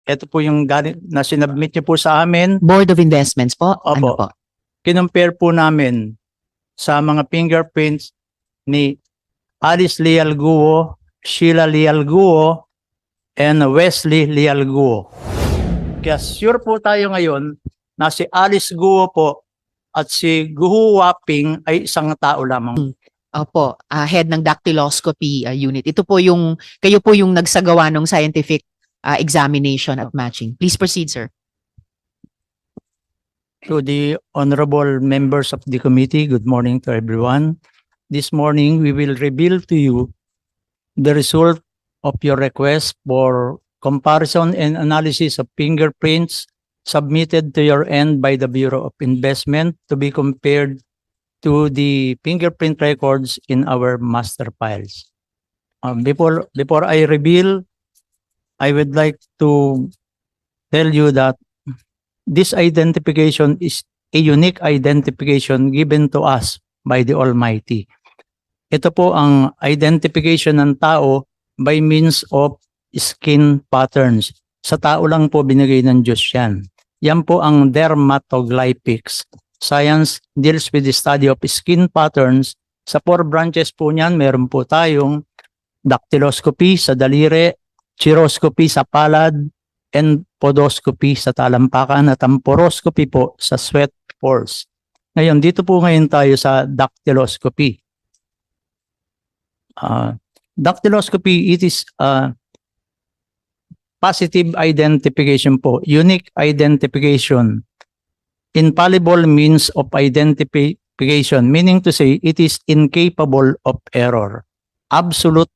ito po yung na sinubmit niyo po sa amin. Board of Investments po? Opo. Ano po? Kinumpare po namin sa mga fingerprints ni Alice Leal Guo, Sheila Leal Guo, and Wesley Leal Guo. Kaya sure po tayo ngayon na si Alice Guo po at si Guo Waping ay isang tao lamang. Opo, head ng dactyloscopy unit. Ito po yung, kayo po yung nagsagawa ng scientific examination at matching. Please proceed, sir. To the honorable members of the committee, good morning to everyone. This morning, we will reveal to you the result of your request for comparison and analysis of fingerprints submitted to your end by the Bureau of Investment to be compared to the fingerprint records in our master files. Before I reveal, I would like to tell you that this identification is a unique identification given to us by the Almighty. Ito po ang identification ng tao by means of skin patterns. Sa tao lang po binigay ng Diyos yan. Yan po ang dermatoglyphics. Science deals with the study of skin patterns. Sa 4 branches po niyan, meron po tayong dactyloscopy sa daliri, chiroscopy sa palad, and podoscopy sa talampakan at ang poroscopy po sa sweat pores. Ngayon, dito po ngayon tayo sa dactyloscopy. Dactyloscopy, it is positive identification po, unique identification, infallible means of identification, meaning to say it is incapable of error, absolute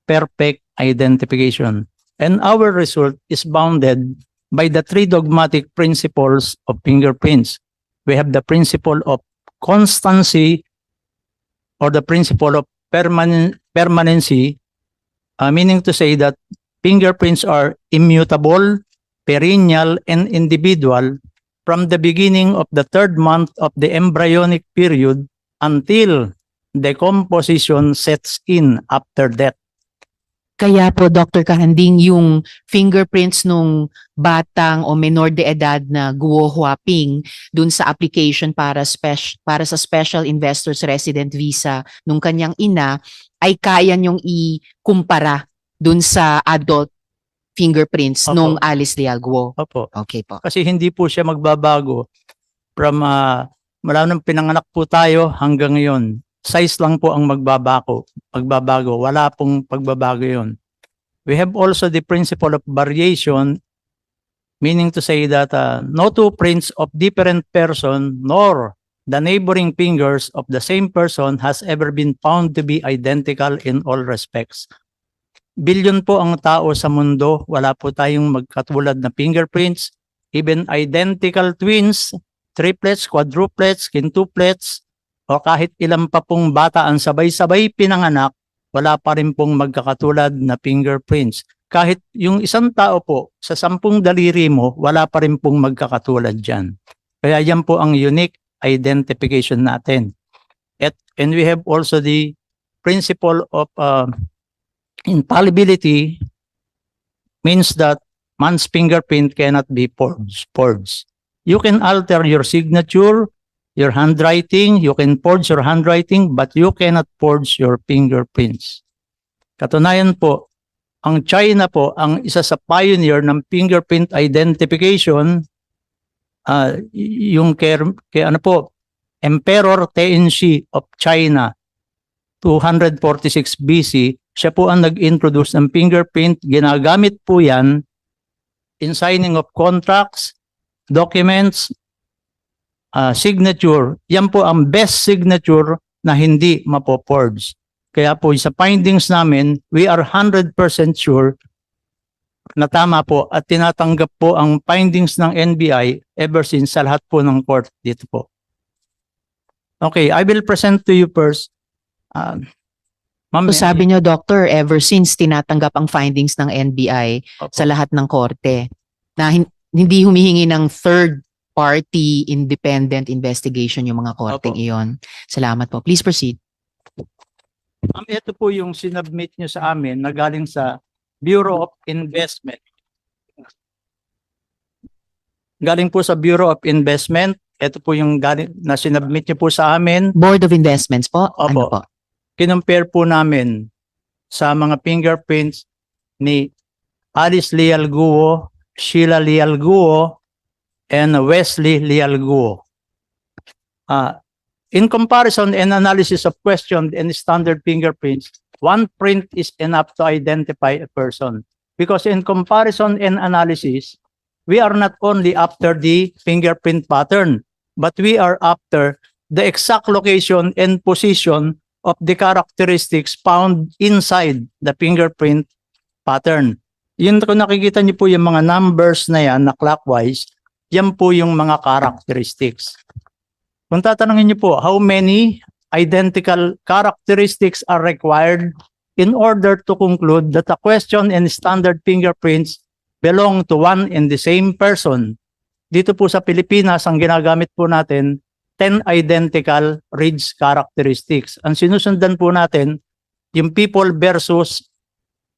perfect identification. And our result is bounded by the 3 dogmatic principles of fingerprints. We have the principle of constancy or the principle of permanency, meaning to say that fingerprints are immutable, perennial, and individual from the beginning of the 3rd month of the embryonic period until decomposition sets in after death. Kaya po, Dr. Kahanding, yung fingerprints nung batang o menor de edad na Guo Huaping dun sa application para sa Special Investors Resident Visa nung kanyang ina ay kaya niyong ikumpara dun sa adult fingerprints Opo. nung Alice Leal Guo. Opo. Okay po. Kasi hindi po siya magbabago from mula nung pinanganak po tayo hanggang ngayon. Size lang po ang magbabago. Wala pong pagbabago yun. We have also the principle of variation, meaning to say that no 2 prints of different person nor the neighboring fingers of the same person has ever been found to be identical in all respects. Bilyon po ang tao sa mundo, wala po tayong magkatulad na fingerprints, even identical twins, triplets, quadruplets, quintuplets, o kahit ilan pa pong bata ang sabay-sabay pinanganak, wala pa rin pong magkakatulad na fingerprints. Kahit yung isang tao po, sa 10 daliri mo, wala pa rin pong magkakatulad dyan. Kaya yan po ang unique identification natin. And we have also the principle of infallibility, means that man's fingerprint cannot be forged. You can alter your signature, your handwriting, you can forge your handwriting, but you cannot forge your fingerprints. Katunayan po, ang China po, ang isa sa pioneer ng fingerprint identification, yung kay ano po, Emperor Tenzin of China, 246 BC, siya po ang nag-introduce ng fingerprint. Ginagamit po yan in signing of contracts, documents, signature. Yan po ang best signature na hindi mapo-forge. Kaya po sa findings namin, we are 100% sure na tama po at tinatanggap po ang findings ng NBI ever since sa lahat po ng court dito po. Okay, I will present to you first. Ma'am, So sabi niyo, Doctor, ever since tinatanggap ang findings ng NBI Opo. sa lahat ng korte na hindi humihingi ng third party independent investigation yung mga korteng Opo. iyon. Salamat po. Please proceed. Ito po yung sinubmit nyo sa amin na galing sa Bureau of Investment. galing po sa Bureau of Investment. Ito po yung galing na sinubmit niyo po sa amin. Board of Investments po? Ano Opo. po? Kinumpare po namin sa mga fingerprints ni Alice Leal Guo, Sheila Leal Guo, and Wesley Leal Guo. In comparison and analysis of questioned and standard fingerprints, one print is enough to identify a person. Because in comparison and analysis, we are not only after the fingerprint pattern, but we are after the exact location and position of the characteristics found inside the fingerprint pattern. Yun, kung nakikita niyo po yung mga numbers na yan na clockwise, yan po yung mga characteristics. Kung tatanungin niyo po, how many identical characteristics are required in order to conclude that a question and standard fingerprints belong to one and the same person? Dito po sa Pilipinas, ang ginagamit po natin, 10 identical ridge characteristics. Ang sinusundan po natin, yung People versus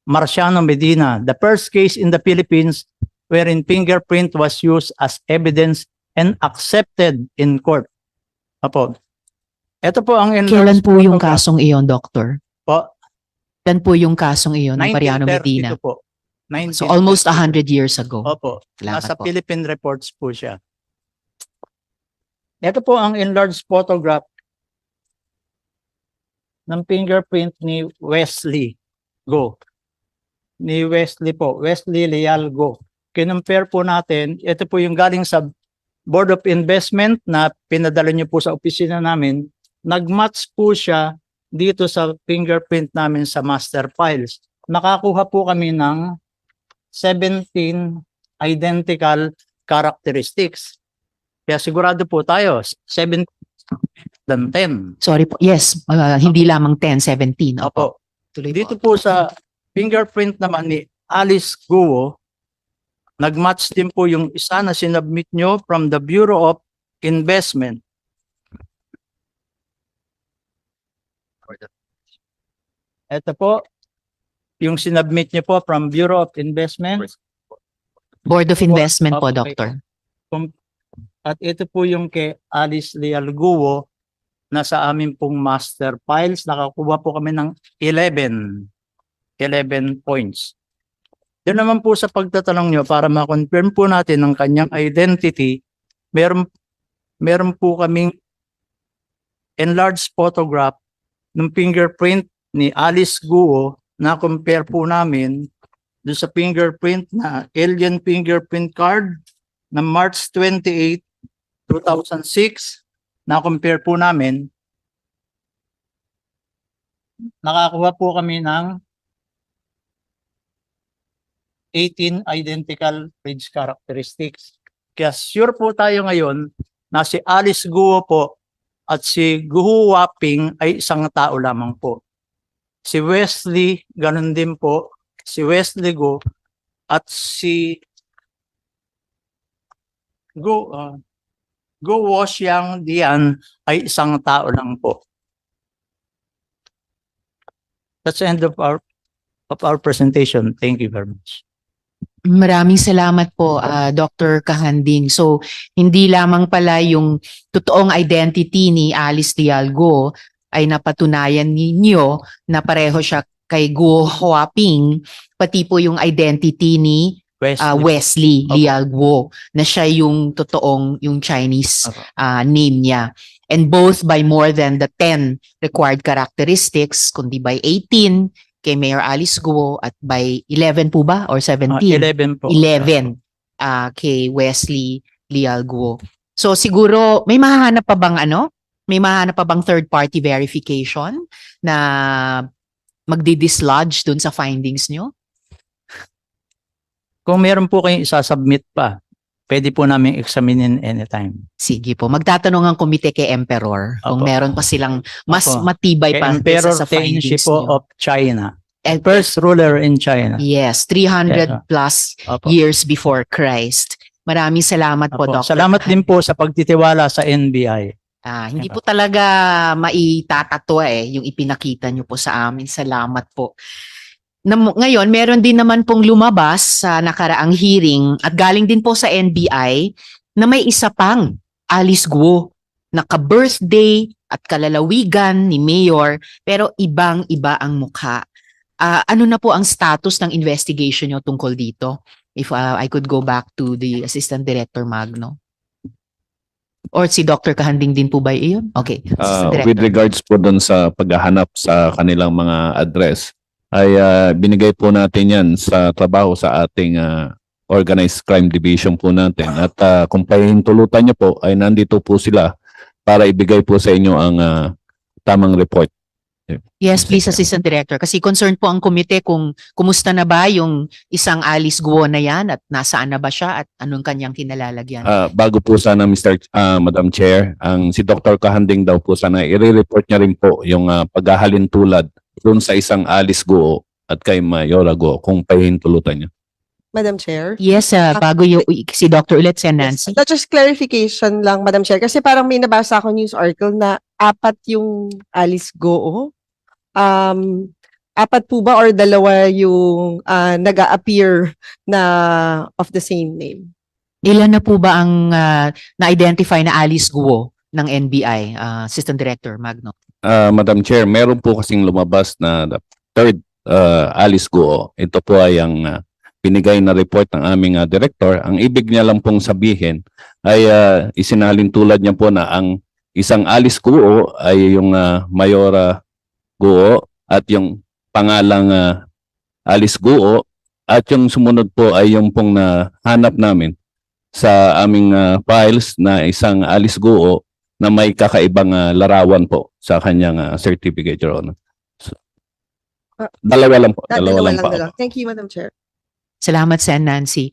Marciano Medina, the first case in the Philippines wherein fingerprint was used as evidence and accepted in court. Apo. Ito po ang Kailan enlarged po yung photograph. kasong iyon, Doctor? Po, Kailan po yung kasong iyon ng Mariano 1932 Medina? po. So almost 100 years ago. Opo. Salamat Nasa po. Philippine reports po siya. Ito po ang enlarged photograph ng fingerprint ni Wesley Go. Ni Wesley po, Wesley Leal Go. Kinumpare po natin, ito po yung galing sa Board of Investment na pinadala niyo po sa opisina namin. Nag-match po siya dito sa fingerprint namin sa master files. Nakakuha po kami ng 17 identical characteristics. Kaya sigurado po tayo, 7 than 10. Sorry po. Yes, hindi lamang 10, 17. Opo. Tuloy Dito po. po sa fingerprint naman ni Alice Guo, nag-match din po yung isa na sinubmit nyo from the Bureau of Investment. Ito po, yung sinubmit nyo po from Bureau of Investment. Board of Investment po, Okay. Doctor. At ito po yung kay Alice Leal Guo na sa amin pong master files. Nakakuha po kami ng 11 points. Yun naman po sa pagtatanong nyo para ma-confirm po natin ang kanyang identity, meron po kaming enlarged photograph ng fingerprint ni Alice Guo na compare po namin doon sa fingerprint na alien fingerprint card na March 28, 2006. Na compare po namin, nakakuha po kami ng 18 identical ridge characteristics. Kaya sure po tayo ngayon na si Alice Guo po at si Guo Waping ay isang tao lamang po. Si Wesley, ganun din po. Si Wesley Guo at si Guo Woxiang Dian ay isang tao lang po. That's the end of our presentation. Thank you very much. Maraming salamat po, Dr. Kahanding. So, hindi lamang pala yung totoong identity ni Alice Leal Guo ay napatunayan ninyo na pareho siya kay Guo Huaping, pati po yung identity ni Wesley Leal Guo na siya yung totoong, yung Chinese name niya. And both by more than the 10 required characteristics, kundi by 18 kay Mayor Alice Guo at by 11 po ba or 17? 11 po. 11 kay Wesley Leal Guo. So siguro may mahahanap pa bang May mahahanap pa bang third party verification na magdi-dislodge dun sa findings nyo? Kung meron po kayong isasubmit pa, pwede po namin examinin anytime. Sige po. Magtatanong ang komite kay Emperor kung Opo. meron pa silang mas Opo. matibay Kay pa Emperor sa Tenzin findings po nyo. of China. And First ruler in China. yes, 300 Yeah. plus Opo. years before Christ. Maraming salamat po, Opo. Dr. Salamat din po sa pagtitiwala sa NBI. Hindi po talaga maitatato yung ipinakita nyo po sa amin. Salamat po. Ngayon, meron din naman pong lumabas sa nakaraang hearing at galing din po sa NBI na may isa pang Alice Guo na ka-birthday at kalalawigan ni Mayor pero ibang-iba ang mukha. Ano na po ang status ng investigation nyo tungkol dito? If I could go back to the Assistant Director Magno. Or si Dr. Kahanding din po ba iyon? Okay. Assistant With Director. regards po doon sa paghahanap sa kanilang mga address, ay binigay po natin yan sa trabaho sa ating Organized Crime Division po natin. At kung pahihintulutan niyo po, ay nandito po sila para ibigay po sa inyo ang tamang report. Yes, please, Assistant Director. Kasi concerned po ang komite kung kumusta na ba yung isang Alice Guo na yan at nasaan na ba siya at anong kanyang kinalalagyan. Bago po sana Madam Chair, si Dr. Kahanding daw po sana i-report niya rin po yung paghahalin tulad doon sa isang Alice Guo at kay Mayora Guo kung pahihintulutan niya. Madam Chair. Yes, bago yung si Dr. ulit si Nancy. Yes, just clarification lang, Madam Chair. Kasi parang may nabasa ako news article na 4 yung Alice Goo. 4 po ba or 2 yung nag-a-appear na of the same name? Ilan na po ba ang na-identify na Alice Guo ng NBI, Assistant Director Magno? Madam Chair, meron po kasing lumabas na the third Alice Guo. Ito po ay ang binigay na report ng aming director. Ang ibig niya lang pong sabihin ay isinalin tulad niya po na ang isang Alice Guo ay yung Mayora Guo at yung pangalang Alice Guo at yung sumunod po ay yung pong nahanap namin sa aming files na isang Alice Guo na may kakaibang larawan po sa kanyang certificate, Your Honor. So, dalawa lang po. Dalawa lang po. Thank you, Madam Chair. Salamat, Sen. Nancy.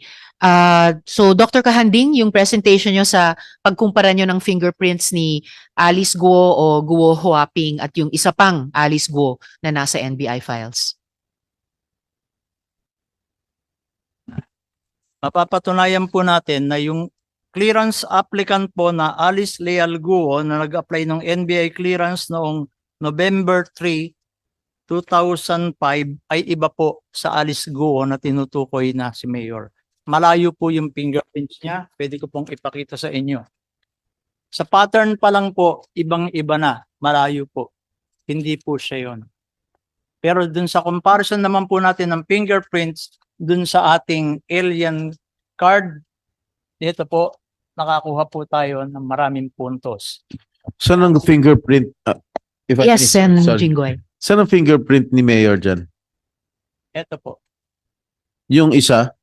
So, Dr. Kahanding, yung presentation nyo sa pagkumpara nyo ng fingerprints ni Alice Guo o Guo Huaping at yung isa pang Alice Guo na nasa NBI files. Mapapatunayan po natin na yung clearance applicant po na Alice Leal Guo na nag-apply ng NBI clearance noong November 3, 2005 ay iba po sa Alice Guo na tinutukoy na si Mayor. Malayo po yung fingerprints niya. Pwede ko pong ipakita sa inyo. Sa pattern pa lang po, ibang-iba na. Malayo po. Hindi po siya yon. Pero dun sa comparison naman po natin ng fingerprints dun sa ating alien card, dito po, nakakuha po tayo ng maraming puntos. Saan ang fingerprint? Yes, Sen. Sorry. Jinggoy. Saan ang fingerprint ni Mayor dyan? Ito po. Yung isa?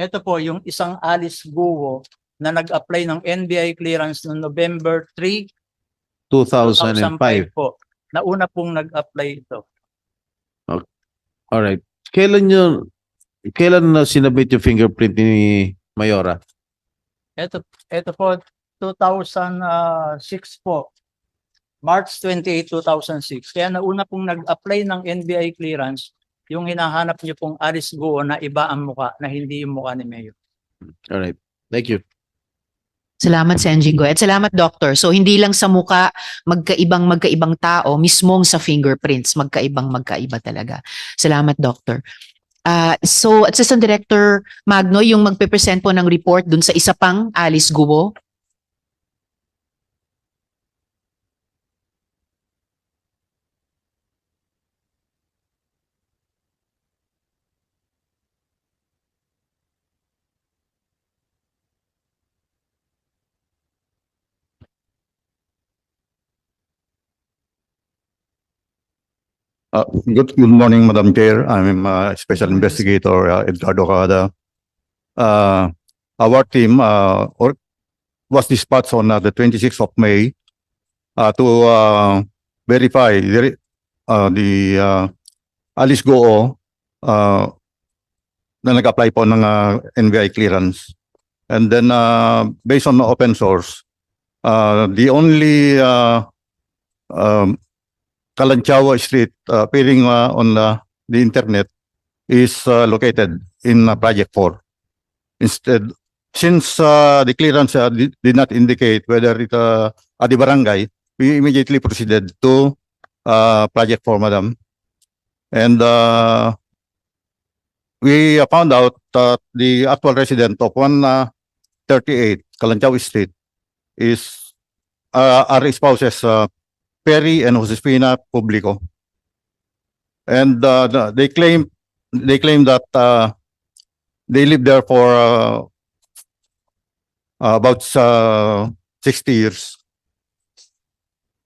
Ito po yung isang Alice Guo na nag-apply ng NBI clearance noong November 3, 2005. po. Nauna pong nag-apply ito. Alright. Kailan na sinabit yung fingerprint ni Mayora? Ito po, 2006 po. March 28, 2006. Kaya nauna pong nag-apply ng NBI clearance yung hinahanap niyo pong Alice Guo na iba ang muka, na hindi yung muka ni Mayor. Alright. Thank you. Salamat, Sen. Jinggoy. At salamat, Doctor. So, hindi lang sa muka, magkaibang tao, mismong sa fingerprints, magkaiba talaga. Salamat, Doctor. So, Assistant Director Magno, yung magpe-present po ng report dun sa isa pang Alice Guo. Good morning, Madam Chair. I'm Special Investigator Edgardo Cada. Our team was dispatched on the 26th of May to verify the Alice Goo na nag-apply po ng NBI clearance. And then based on the open source, the only Kalanchawa Street appearing on the internet is located in Project 4. Instead, since the clearance did not indicate whether it at the barangay, we immediately proceeded to Project 4, Madam. And we found out that the actual resident of 138 Kalanchaw Street is are spouses Perry and Josefina Publico. And they claim that they lived there for about 60 years.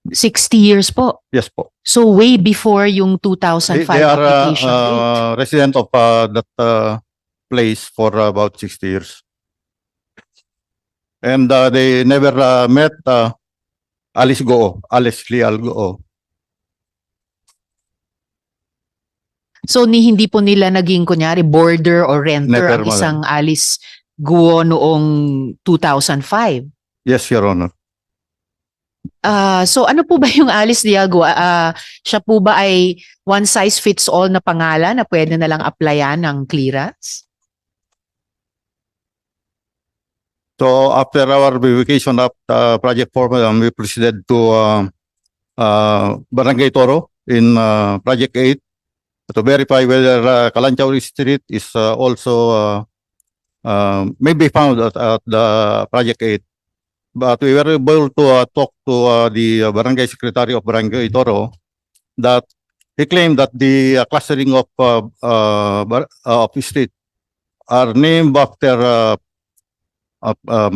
60 years po. Yes po. So way before yung 2005 They are application date. resident of that place for about 60 years. And they never met Alice Leal Goo. So hindi po nila naging kunyari boarder or renter Never, ang madam. isang Alice Guo noong 2005. Yes, Your Honor. So ano po ba yung Alice Diago? Siya po ba ay one size fits all na pangalan na pwede na lang applyan ng clearance? So after our verification of Project 4, madam, we proceeded to Barangay Toro in Project 8 to verify whether Kalanchaw Street is also may be found at the Project 8. But we were able to talk to the Barangay Secretary of Barangay Toro that he claimed that the clustering of street are named after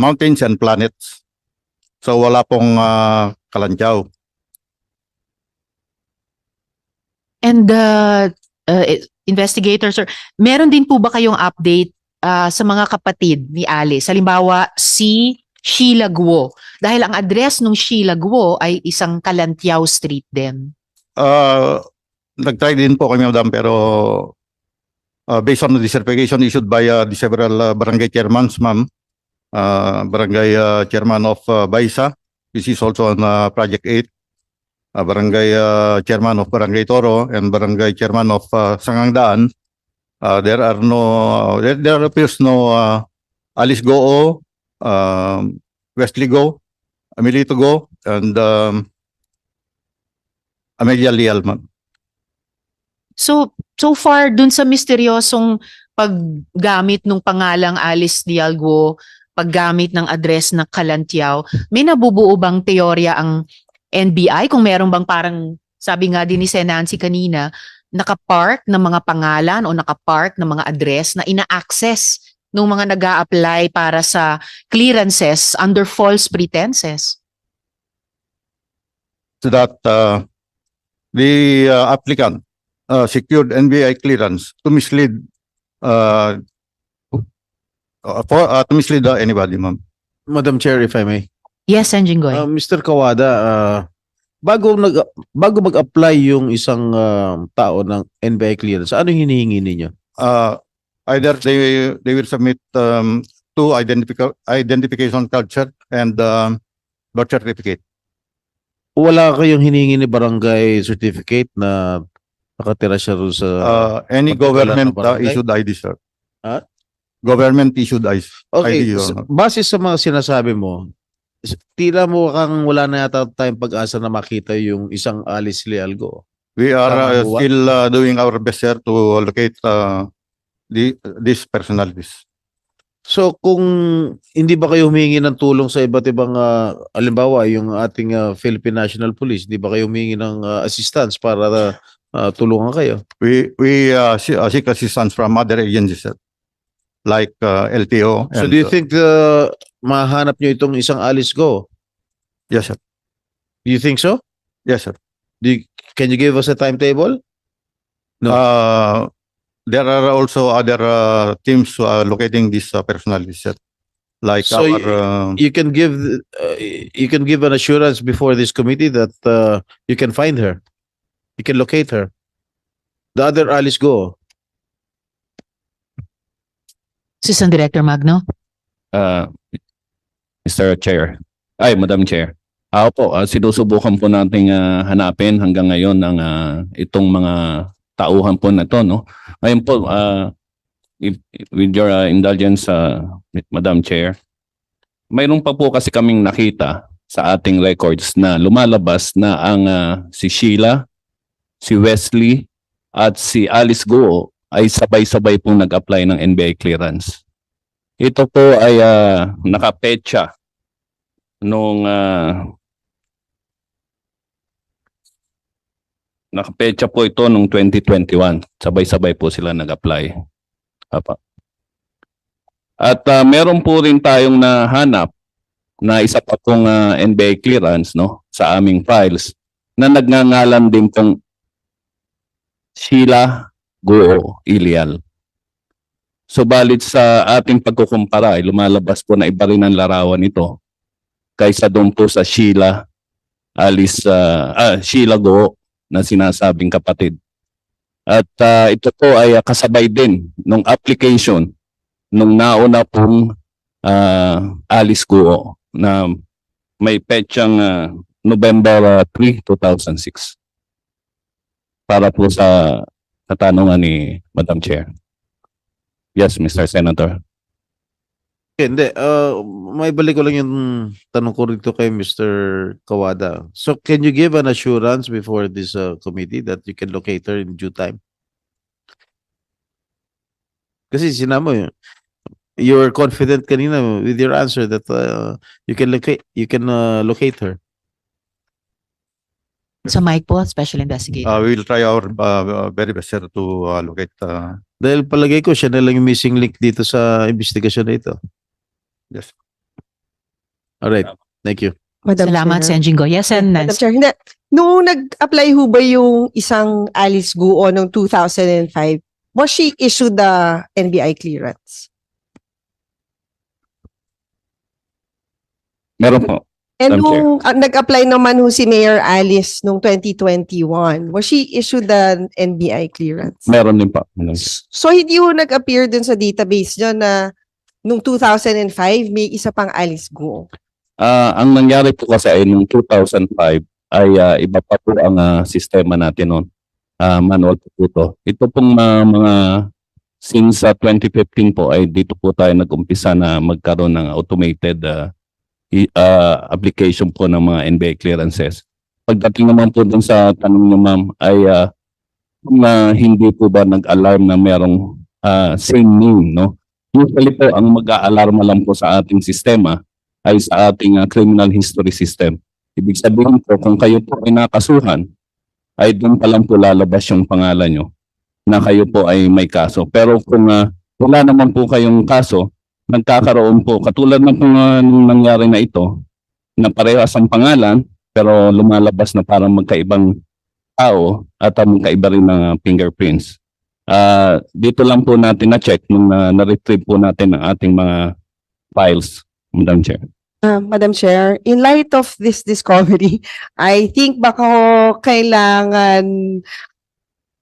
mountains and planets. So wala pong Kalanchaw. And investigator sir, meron din po ba kayong update sa mga kapatid ni Alice? Halimbawa si Sheila Guo. Dahil ang address ng Sheila Guo ay isang Kalantiao Street din. Nag-try din po kami, madam, pero based on the certification issued by the several barangay chairmans, ma'am, barangay chairman of Baisa, this is also on Project 8, barangay chairman of Barangay Toro, and barangay chairman of Sangangdaan, there appears no Alice Goo, Wesley Go, Amelito Go, and Amelia Leal, ma'am. So far dun sa misteryosong paggamit ng pangalang Alice Dialgo, paggamit ng address na Kalantiao, may nabubuo bang teorya ang NBI kung meron bang parang sabi nga din ni Sen. Nancy kanina, nakapark ng mga pangalan o nakapark ng mga address na ina-access ng mga nag-a-apply para sa clearances under false pretenses? So that the applicant secured NBI clearance to mislead to mislead anybody, ma'am. Madam Chair, if I may. Yes, Enjingoy. Mr. Kawada, bago mag-apply yung isang tao ng NBI clearance, ano hinihingi ninyo? Either they will submit two identification card cert and birth certificate. Wala kayong hiningi ni barangay certificate na nakatira siya rin sa... Any Pagkakalan ng government barangay? issued ID, sir. Ah? Government issued ID, Okay, Your Honor. base sa mga sinasabi mo, tila mo kang wala na yata tayong pag-asa na makita yung isang Alice Lealgo. We are Tama po ba? still doing our best, sir, to locate these personalities. So kung hindi ba kayo humingi ng tulong sa iba't ibang halimbawa yung ating Philippine National Police, hindi ba kayo humingi ng assistance para tulungan kayo? We seek assistance from other agencies, sir, like LTO. So do you think mahanap nyo itong isang Alice Go? Yes, sir. Do you think so? Yes, sir. Can you give us a timetable? No. There are also other teams locating these personalities, sir. Like So our You can give an assurance before this committee that you can find her. You can locate her. The other Alice Go. Assistant Director Magno. Mr. Chair. Madam Chair. Opo, sinusubukan po nating hanapin hanggang ngayon ang itong mga tauhan po na to, no? Ngayon po, with your indulgence, Madam Chair, mayroon pa po kasi kaming nakita sa ating records na lumalabas na ang si Sheila, si Wesley, at si Alice Goo ay sabay-sabay pong nag-apply ng NBI clearance. Ito po ay nakapetsa nung nakapetsa po ito nung 2021. Sabay-sabay po sila nag-apply. At meron po rin tayong nahanap na isa pa pong NBI clearance, no, sa aming files na nagngangalan din pong Sheila Guo Ilial. Subalit sa ating pagkukumpara ay lumalabas po na iba rin ang larawan nito kaysa doon po sa Sheila Guo na sinasabing kapatid. At ito po ay kasabay din nung application nung nauna pong Alice Guo na may petsang November 3, 2006. Para po sa katanungan ni Madam Chair. Yes, Mr. Senator. Hindi, may balik ko lang yung tanong ko rito kay Mr. Kawada. So can you give an assurance before this committee that you can locate her in due time? Kasi sinamo yun. You're confident kanina with your answer that you can locate her. Sa mic po, Special Investigator. We will try our very best, sir, to locate. Dahil palagay ko siya na lang yung missing link dito sa investigasyon na ito. Yes. All right. Thank you. Madam Salamat, Chair. Senjing Go. Yes, and Madam Chair, hindi. Noong nag-apply ho ba yung isang Alice Guo noong 2005, was she issued the NBI clearance? Meron po. And Madam Chair. nung nag-apply naman ho si Mayor Alice noong 2021, was she issued the NBI clearance? Meron din po. Madam Chair. So hindi ho nag-appear dun sa database nyo na nung 2005 may isa pang Alice Guo. Ang nangyari po kasi ay noong 2005 ay iba pa po ang sistema natin noon. Manual po ito. Ito pong mga since 2015 po ay dito po tayo nag-umpisa na magkaroon ng automated application po ng mga NBI clearances. Pagdating naman po dun sa tanong niyo, ma'am, ay hindi po ba nag-alarm na merong same name, no? Usually po, ang mag-a-alarma lang po sa ating sistema ay sa ating criminal history system. Ibig sabihin po, kung kayo po ay nakasuhan, ay doon pa lang po lalabas yung pangalan nyo na kayo po ay may kaso. Pero kung wala naman po kayong kaso, nagkakaroon po, katulad ng nung nangyari na ito, na parehas ang pangalan, pero lumalabas na parang magkaibang tao at magkaiba rin ng fingerprints. Dito lang po natin na-check nung na-retrieve po natin ang ating mga files, Madam Chair. Madam Chair, in light of this discovery, I think baka kailangan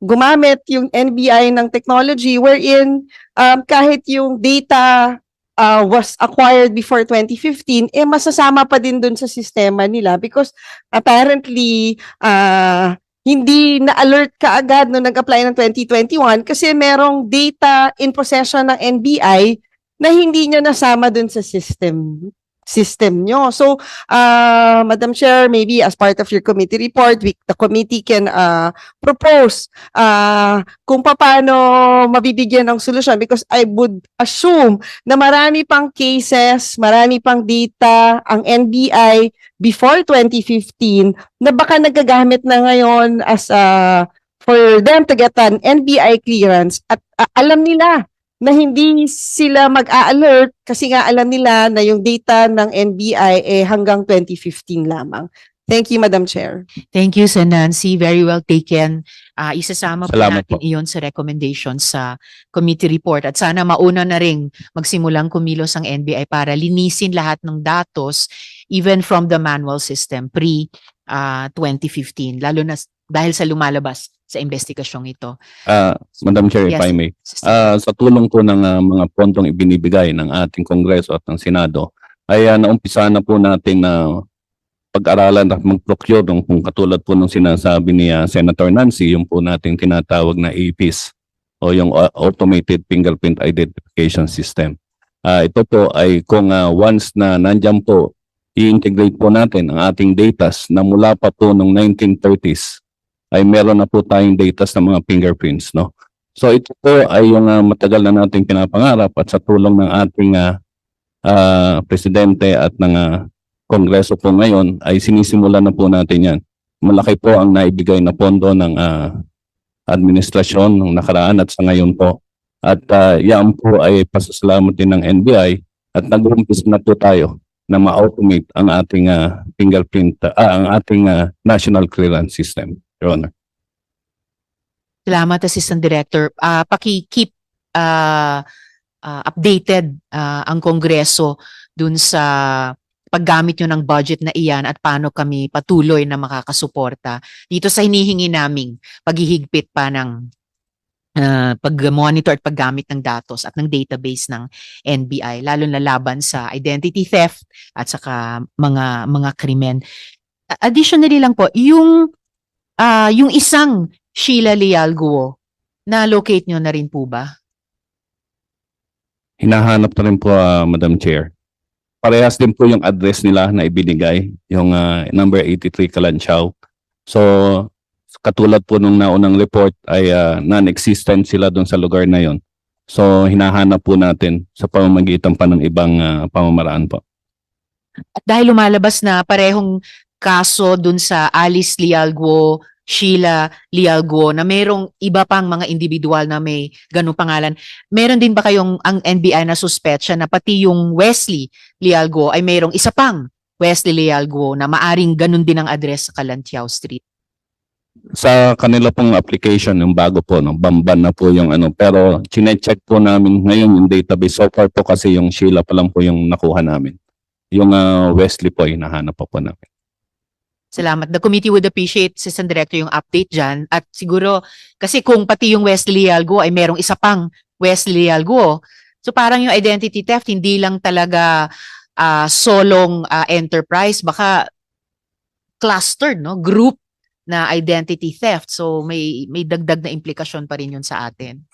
gumamit yung NBI ng technology wherein kahit yung data was acquired before 2015, masasama pa din dun sa sistema nila because apparently hindi na-alert ka agad nung nag-apply ng 2021 kasi merong data in possession ng NBI na hindi nyo nasama dun sa system nyo. So, Madam Chair, maybe as part of your committee report, the committee can propose kung paano mabibigyan ng solusyon because I would assume na marami pang cases, marami pang data ang NBI before 2015 na baka nagagamit na ngayon as for them to get an NBI clearance at alam nila na hindi sila mag-a-alert kasi nga alam nila na yung data ng NBI hanggang 2015 lamang. Thank you, Madam Chair. Thank you, Sen. Nancy. Very well taken. Isasama po Salamat natin po. iyon sa recommendations sa committee report. At sana mauna na rin magsimulang kumilos ang NBI para linisin lahat ng datos even from the manual system pre-2015. Lalo na dahil sa lumalabas sa investigasyong ito. Madam Chair, if Yes. I may. Sa tulong po ng mga pondong ibinibigay ng ating Kongreso at ng Senado, ay naumpisa na po natin na pag-aralan at mag-procure kung katulad po ng sinasabi ni Senator Nancy, yung po nating tinatawag na APIS o yung Automated Fingerprint Identification System. Ito po ay kung once na nandyan po, i-integrate po natin ang ating datas na mula pa po noong 1930s ay meron na po tayong datas ng mga fingerprints, no? So ito po ay yung matagal na nating pinapangarap at sa tulong ng ating presidente at ng Kongreso po ngayon ay sinisimulan na po natin yan. Malaki po ang naibigay na pondo ng administrasyon ng nakaraan at sa ngayon po. At yan po ay pasasalamat din ng NBI at nag-umpis na po tayo na ma-automate ang ating fingerprint, ang ating national clearance system, Your Honor. Salamat, Assistant Director. Paki-keep updated ang Kongreso dun sa paggamit nyo ng budget na iyan at paano kami patuloy na makakasuporta dito sa hinihingi naming paghihigpit pa ng pag-monitor at paggamit ng datos at ng database ng NBI, lalo na laban sa identity theft at saka mga krimen. Additionally lang po, yung isang Sheila Leal Guo, na-locate nyo na rin po ba? Hinahanap na rin po, Madam Chair. Parehas din po yung address nila na ibinigay, yung number 83 Kalanchaw. So, katulad po nung naunang report ay non-existent sila doon sa lugar na yon. So, hinahanap po natin sa pamamagitan pa ng ibang pamamaraan po. At dahil lumalabas na parehong kaso dun sa Alice Leal Guo, Sheila Leal Guo, na merong iba pang mga individual na may ganung pangalan, meron din ba kayong ang NBI na suspetsya na pati yung Wesley Leal Guo ay merong isa pang Wesley Leal Guo na maaring ganun din ang address sa Kalantiao Street? Sa kanila pong application, yung bago po, no, bamban na po yung pero chinecheck po namin ngayon yung database. So far po kasi yung Sheila pa lang po yung nakuha namin. Yung Wesley po, hinahanap pa po namin. Salamat. The committee would appreciate, Assistant Director, yung update dyan. At siguro, kasi kung pati yung Wesley Leal Guo ay merong isa pang Wesley Leal Guo, so parang yung identity theft, hindi lang talaga solong enterprise, baka clustered, no? Group na identity theft. So may dagdag na implikasyon pa rin yun sa atin.